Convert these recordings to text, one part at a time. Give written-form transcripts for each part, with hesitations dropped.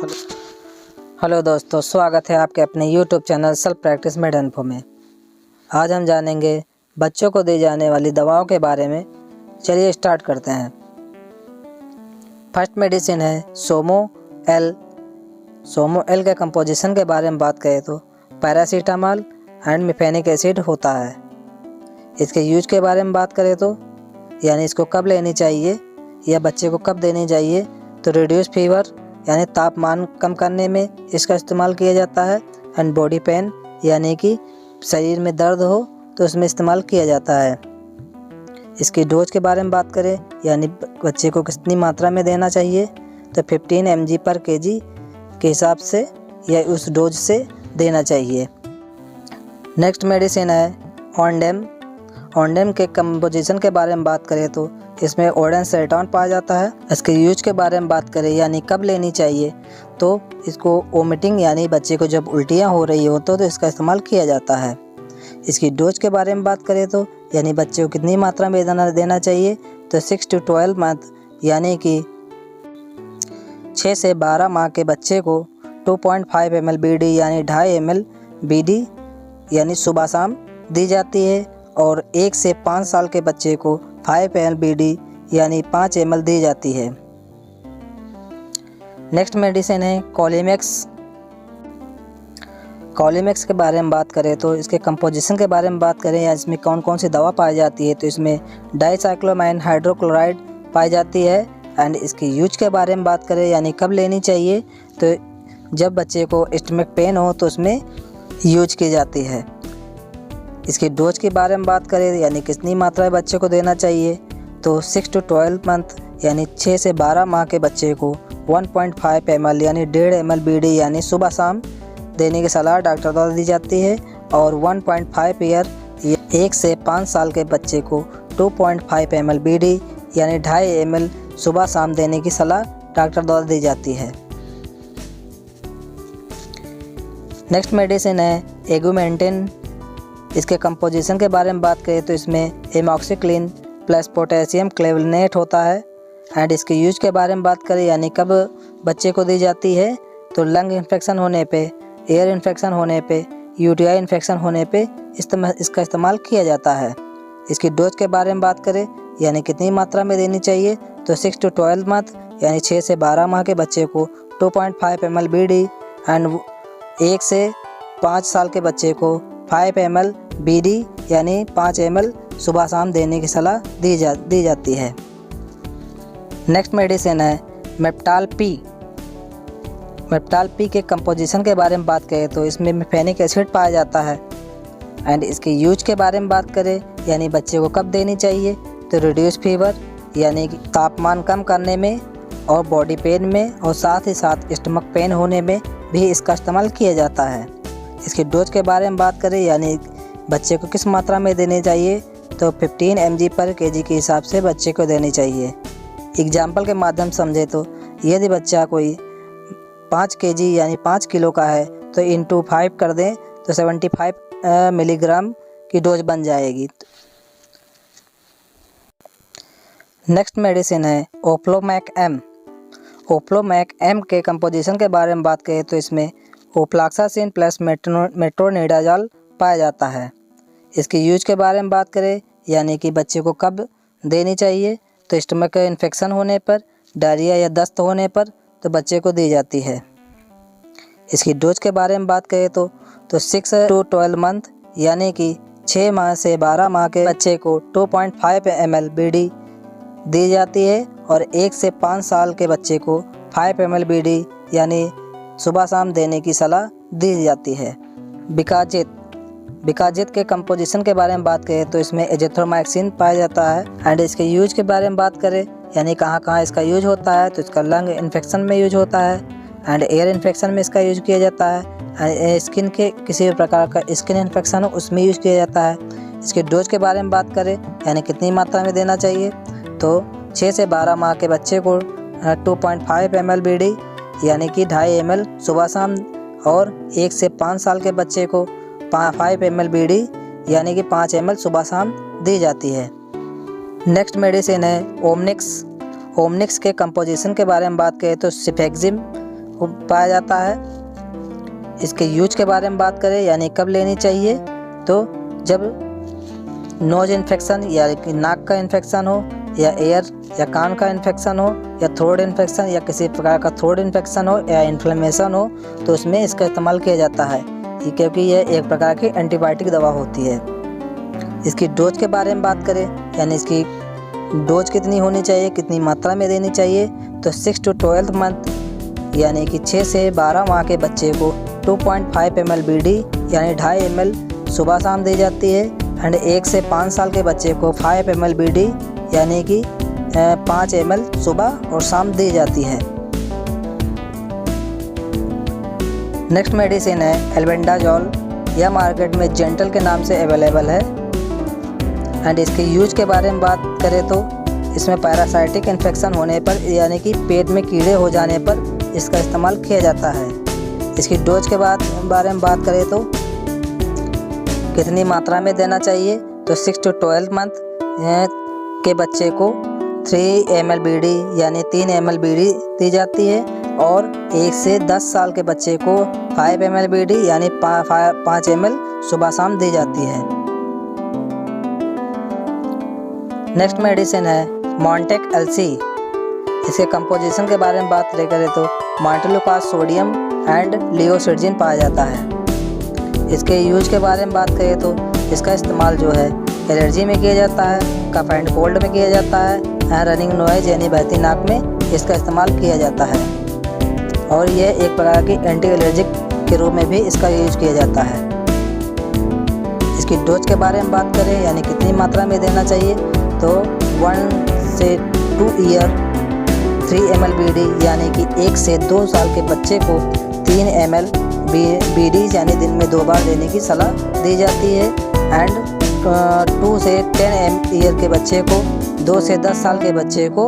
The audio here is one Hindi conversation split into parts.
हेलो दोस्तों, स्वागत है आपके अपने YouTube channel self practice made info में। आज हम जानेंगे बच्चों को दी जाने वाली दवाओं के बारे में। चलिए स्टार्ट करते हैं। फर्स्ट मेडिसिन है सोमो एल। सोमो एल के कंपोजिशन के बारे में बात करें तो पैरासीटामॉल एंड मिफेनिक एसिड होता है। इसके यूज के बारे में बात करें तो यानी इसको कब लेनी चाहिए या बच्चे को कब देनी चाहिए, तो रिड्यूस फीवर यानी तापमान कम करने में इसका इस्तेमाल किया जाता है। एंड बॉडी पेन यानी कि शरीर में दर्द हो तो उसमें इस्तेमाल किया जाता है। इसकी डोज के बारे में बात करें यानी बच्चे को कितनी मात्रा में देना चाहिए, तो 15 mg पर kg के हिसाब से या उस डोज से देना चाहिए। नेक्स्ट मेडिसिन है ऑनडेम। ऑनडेम के कंपोजिशन के बारे में बात करें तो इसमें ओडेनसेटॉन पाया जाता है। इसके यूज के बारे में बात करें यानी कब लेनी चाहिए, तो इसको वोमिटिंग यानी बच्चे को जब उल्टियाँ हो रही हो तो इसका इस्तेमाल किया जाता है। इसकी डोज के बारे में बात करें तो यानी बच्चे को कितनी मात्रा में देना चाहिए, तो 6 to 12 मंथ यानी कि 6 से 12 माह के बच्चे को 2.5 ml BD यानी 2.5 ml BD यानी सुबह शाम दी जाती है। और 1 से 5 साल के बच्चे को 5 ml BD यानी 5 ml दी जाती है। नेक्स्ट मेडिसिन है कॉलीमेक्स। कॉलीमेक्स के बारे में बात करें तो इसके कंपोजिशन के बारे में बात करें या इसमें कौन कौन सी दवा पाई जाती है, तो इसमें डाइसाइक्लोमाइन हाइड्रोक्लोराइड पाई जाती है। एंड इसकी यूज के बारे में बात करें यानी कब लेनी चाहिए, तो जब बच्चे को स्टमक पेन हो तो उसमें यूज की जाती है। इसकी डोज के बारे में बात करें यानी कितनी मात्रा में बच्चे को देना चाहिए, तो 6 to 12 मंथ यानी 6 से 12 माह के बच्चे को 1.5 ml यानी 1.5 ml BD यानी सुबह शाम देने की सलाह डॉक्टर द्वारा दी जाती है। और 1.5 ईयर 1 से 5 साल के बच्चे को 2.5 ml BD यानी 2.5 ml सुबह शाम देने की सलाह डॉक्टर द्वारा दी जाती है। नेक्स्ट मेडिसिन है एगुमेंटिन। इसके कंपोजिशन के बारे में बात करें तो इसमें एमॉक्सिक्लिन प्लस पोटेशियम क्लेवनेट होता है। एंड इसके यूज के बारे में बात करें यानी कब बच्चे को दी जाती है, तो लंग इन्फेक्शन होने पे, एयर इन्फेक्शन होने पे, यूटीआई इन्फेक्शन होने पे इसका इस्तेमाल किया जाता है। इसकी डोज के बारे में बात करें यानी कितनी मात्रा में देनी चाहिए, तो 6 to 12 मंथ यानी 6 से 12 माह के बच्चे को 2.5 ml BD एंड 1 से 5 साल के बच्चे को 5 ml BD यानी 5 ml सुबह शाम देने की सलाह दी जाती है। नेक्स्ट मेडिसिन है मेप्टाल पी। मेप्टाल पी के कंपोजिशन के बारे में बात करें तो इसमें मिफेनिक एसिड पाया जाता है। एंड इसके यूज के बारे में बात करें यानी बच्चे को कब देनी चाहिए, तो रिड्यूस फीवर यानी कि तापमान कम करने में और बॉडी पेन में और साथ ही साथ स्टमक पेन होने में भी इसका इस्तेमाल किया जाता है। इसकी डोज के बारे में बात करें यानी बच्चे को किस मात्रा में देनी चाहिए, तो 15 mg पर kg के हिसाब से बच्चे को देनी चाहिए। एग्जाम्पल के माध्यम समझे तो यदि बच्चा कोई 5 kg यानी 5 किलो का है तो इंटू 5 कर दें तो 75 मिलीग्राम की डोज बन जाएगी। नेक्स्ट मेडिसिन है ओफ्लोमैक एम। ओफ्लोमैक एम के कंपोजिशन के बारे में बात करें तो इसमें ओफ्लॉक्सासिन प्लस मेट्रोनिडाजोल पाया जाता है। इसके यूज के बारे में बात करें यानी कि बच्चे को कब देनी चाहिए, तो स्टमक इन्फेक्शन होने पर, डायरिया या दस्त होने पर तो बच्चे को दी जाती है। इसकी डोज के बारे में बात करें तो 6 to 12 मंथ यानी कि 6 माह से 12 माह के बच्चे को 2.5 ml BD दी जाती है। और 1 से 5 साल के बच्चे को 5 ml BD यानी सुबह शाम देने की सलाह दी जाती है। बिकाजित के कंपोजिशन के बारे में बात करें तो इसमें एजिथ्रोमाइसिन पाया जाता है। एंड इसके यूज के बारे में बात करें यानी कहाँ कहाँ इसका यूज होता है, तो इसका लंग इन्फेक्शन में यूज होता है एंड एयर इन्फेक्शन में इसका यूज किया जाता है। स्किन के किसी भी प्रकार का स्किन इन्फेक्शन हो उसमें यूज किया जाता है। इसके डोज के बारे में बात करें यानी कितनी मात्रा में देना चाहिए, तो 6 से 12 माह के बच्चे को 2.5 ml BD यानी कि 2.5 ml सुबह शाम और 1 से 5 साल के बच्चे को 5 ml BD यानी कि 5 ml सुबह शाम दी जाती है। नेक्स्ट मेडिसिन है ओमनिक्स। ओमनिक्स के कंपोजिशन के बारे में बात करें तो सिफेक्जिम पाया जाता है। इसके यूज के बारे में बात करें यानी कब लेनी चाहिए, तो जब नोज इन्फेक्शन या कि नाक का इन्फेक्शन हो, या एयर या कान का इन्फेक्शन हो, या थ्रोट इन्फेक्शन या किसी प्रकार का थ्रोट इन्फेक्शन हो, या इन्फ्लेमेशन हो, तो उसमें इसका इस्तेमाल किया जाता है, क्योंकि यह एक प्रकार की एंटीबायोटिक दवा होती है। इसकी डोज के बारे में बात करें यानी इसकी डोज कितनी होनी चाहिए, कितनी मात्रा में देनी चाहिए, तो 6 to 12 मंथ यानी कि 6 से 12 माह के बच्चे को 2.5 ml BD यानी 2.5 ml सुबह शाम दी जाती है। एंड 1 से 5 साल के बच्चे को 5 ml BD यानी कि 5 ml सुबह और शाम दी जाती है। नेक्स्ट मेडिसिन है एल्बेंडाजोल। यह मार्केट में जेंटल के नाम से अवेलेबल है। एंड इसके यूज के बारे में बात करें तो इसमें पैरासाइटिक इन्फेक्शन होने पर यानी कि पेट में कीड़े हो जाने पर इसका इस्तेमाल किया जाता है। इसकी डोज के बारे में बात करें तो कितनी मात्रा में देना चाहिए, तो 6 to 12 मंथ के बच्चे को 3 ml BD यानी 3 ml BD दी जाती है, और 1 से 10 साल के बच्चे को 5 ml BD यानी 5 ml सुबह शाम दी जाती है। नेक्स्ट मेडिसिन है मॉन्टेक LC। इसके कंपोजिशन के बारे में बात करें तो मॉन्टेलुकास सोडियम एंड लियोसिडजिन पाया जाता है। इसके यूज के बारे में बात करें तो इसका इस्तेमाल जो है एलर्जी में किया जाता है, कफ एंड कोल्ड में किया जाता है, रनिंग नॉइज यानी बहती नाक में इसका इस्तेमाल किया जाता है, और यह एक प्रकार की एंटी एलर्जिक के रूप में भी इसका यूज किया जाता है। इसकी डोज के बारे में बात करें यानी कितनी मात्रा में देना चाहिए, तो 1 से 2 ईयर 3 ml BD यानी कि 1 से 2 साल के बच्चे को 3 ml BD यानी दिन में 2 बार देने की सलाह दी जाती है। एंड 2 से 10 ईयर के बच्चे को 2 से 10 साल के बच्चे को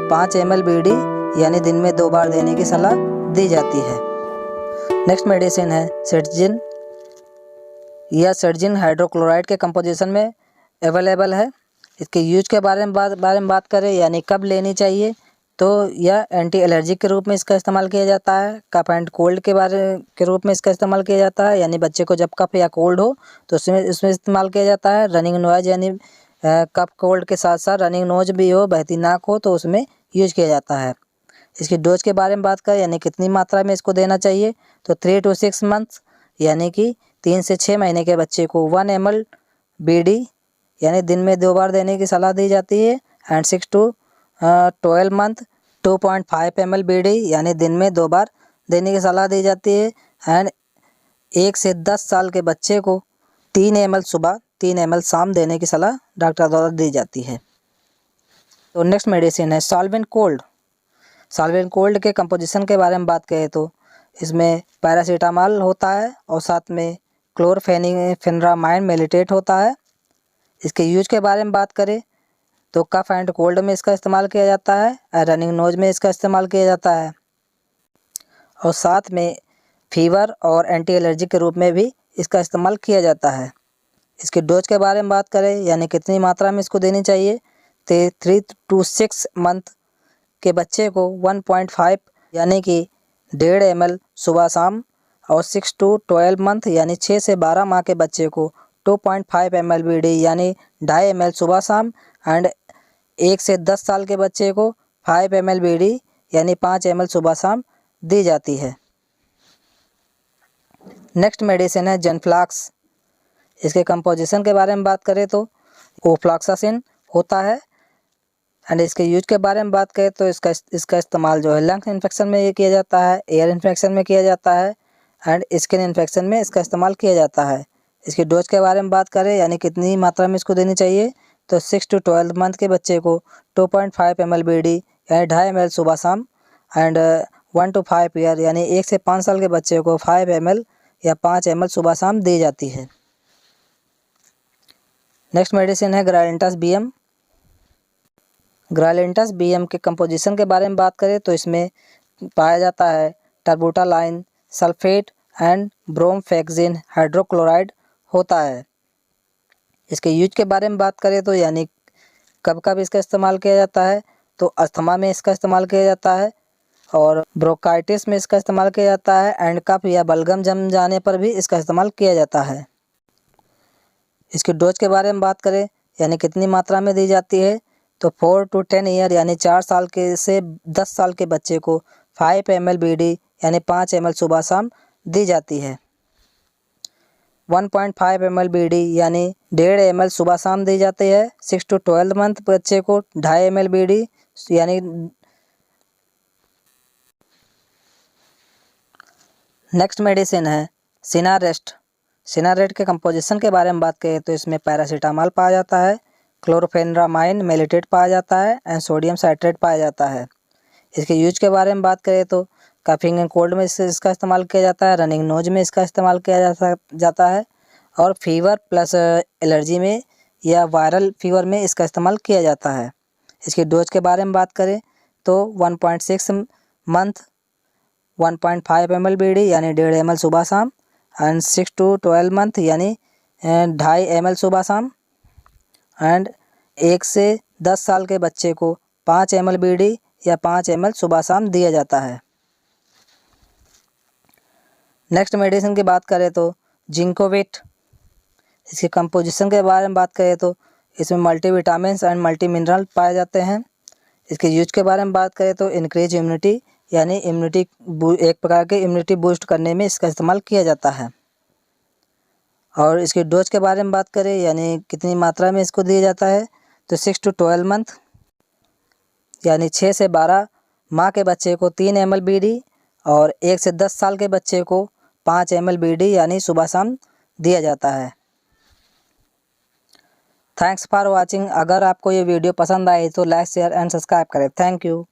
5 ml BD यानी दिन में 2 बार देने की सलाह दी जाती है। नेक्स्ट मेडिसिन है सेटजिन। यह सेटजिन हाइड्रोक्लोराइड के कंपोजिशन में अवेलेबल है। इसके यूज के बारे में बात करें यानी कब लेनी चाहिए, तो यह एंटी एलर्जिक के रूप में इसका इस्तेमाल किया जाता है, कफ एंड कोल्ड के रूप में इसका इस्तेमाल किया जाता है, यानी बच्चे को जब कफ या कोल्ड हो तो इसमें इस्तेमाल किया जाता है। रनिंग नोज यानी कफ कोल्ड के साथ साथ रनिंग नोज भी हो, बहती नाक हो, तो उसमें यूज किया जाता है। इसकी डोज के बारे में बात करें यानी कितनी मात्रा में इसको देना चाहिए, तो 3 to 6 मंथ यानी कि 3 से 6 महीने के बच्चे को 1 ml BD यानी दिन में 2 बार देने की सलाह दी जाती है। And 6 to 12 month 2.5 ml BD यानी दिन में 2 बार देने की सलाह दी जाती है। एंड 1 से 10 साल के बच्चे को 3 ml सुबह 3 ml शाम देने की सलाह डॉक्टर द्वारा दी जाती है। तो नेक्स्ट मेडिसिन है सॉल्वेंट कोल्ड। सॉल्वेंट कोल्ड के कंपोजिशन के बारे में बात करें तो इसमें पैरासीटामॉल होता है और साथ में क्लोरफेनिरामाइन मेलिटेट होता है। इसके यूज के बारे में बात करें तो कफ एंड कोल्ड में इसका इस्तेमाल किया जाता है, रनिंग नोज में इसका इस्तेमाल किया जाता है, और साथ में फीवर और एंटी एलर्जी के रूप में भी इसका इस्तेमाल किया जाता है। इसके डोज के बारे में बात करें यानी कितनी मात्रा में इसको देनी चाहिए, तो 3 to 6 मंथ के बच्चे को 1.5 यानी कि 1.5 ml सुबह शाम, और 6 to 12 मंथ यानी 6 से 12 माह के बच्चे को 2.5 ml BD यानी 2.5 ml सुबह शाम, एंड 1 से 10 साल के बच्चे को 5 ml BD यानी 5 ml सुबह शाम दी जाती है। नेक्स्ट मेडिसिन है जेनफ्लॉक्स। इसके कंपोजिशन के बारे में बात करें तो ओफ्लॉक्सासिन होता है। एंड इसके यूज के बारे में बात करें तो इसका इस्तेमाल जो है लंग्स इन्फेक्शन में ये किया जाता है, एयर इन्फेक्शन में किया जाता है, एंड स्किन इन्फेक्शन में इसका इस्तेमाल किया जाता है। इसकी डोज के बारे में बात करें यानी कितनी मात्रा में इसको देनी चाहिए, तो 6 to 12 मंथ के बच्चे को 2.5 ml BD यानी 2.5 ml सुबह शाम, एंड 1 to 5 ईयर यानी 1 से 5 साल के बच्चे को 5 ml या 5 ml सुबह शाम दी जाती है। नेक्स्ट मेडिसिन है ग्रालिंटस BM। ग्रालिंटस BM के कंपोजिशन के बारे में बात करें तो इसमें पाया जाता है टर्बुटालाइन सल्फेट एंड ब्रोमफेक्सिन हाइड्रोक्लोराइड होता है। इसके यूज के बारे में बात करें तो यानी कब कब इसका इस्तेमाल किया जाता है, तो अस्थमा में इसका इस्तेमाल किया जाता है, और ब्रोंकाइटिस में इसका इस्तेमाल किया जाता है एंड कफ या बलगम जम जाने पर भी इसका इस्तेमाल किया जाता है। इसकी डोज के बारे में बात करें यानी कितनी मात्रा में दी जाती है तो 4 to 10 ईयर यानी 4 साल के से 10 साल के बच्चे को 5 ml BD यानी 5 ml सुबह शाम दी जाती है। 1.5 ml BD यानी 1.5 ml सुबह शाम दी जाती है। 6 to 12 मंथ बच्चे को 2.5 ml BD यानी। नेक्स्ट मेडिसिन है सिनारेस्ट। सिनारेस्ट के कंपोजिशन के बारे में बात करें तो इसमें पैरासीटामॉल पाया जाता है, क्लोरोफेनेरामाइन मेलेटेट पाया जाता है एंड सोडियम साइट्रेट पाया जाता है। इसके यूज के बारे में बात करें तो कफिंग एंड कोल्ड में इसका इस्तेमाल किया जाता है, रनिंग नोज में इसका इस्तेमाल किया जाता है और फीवर प्लस एलर्जी में या वायरल फीवर में इसका इस्तेमाल किया जाता है। इसकी डोज के बारे में बात करें तो 1.6 मंथ 1.5 ml BD यानी 1.5 ml सुबह शाम एंड 6 to 12 मंथ यानी 2.5 ml सुबह शाम एंड 1 से 10 साल के बच्चे को 5 ml BD या 5 ml सुबह शाम दिया जाता है। नेक्स्ट मेडिसिन की बात करें तो जिंकोविट। इसके कंपोजिशन के बारे में बात करें तो इसमें मल्टीविटामिन्स एंड मल्टी मिनरल पाए जाते हैं। इसके यूज के बारे में बात करें तो इंक्रीज इम्यूनिटी यानी इम्यूनिटी एक प्रकार के इम्यूनिटी बूस्ट करने में इसका इस्तेमाल किया जाता है। और इसकी डोज के बारे में बात करें यानी कितनी मात्रा में इसको दिया जाता है तो 6 to 12 मंथ यानी 6 से 12 माह के बच्चे को 3 ml BD और 1 से 10 साल के बच्चे को 5 ml BD यानी सुबह शाम दिया जाता है। Thanks for watching. अगर आपको ये वीडियो पसंद आई तो लाइक शेयर एंड सब्सक्राइब करें। Thank you.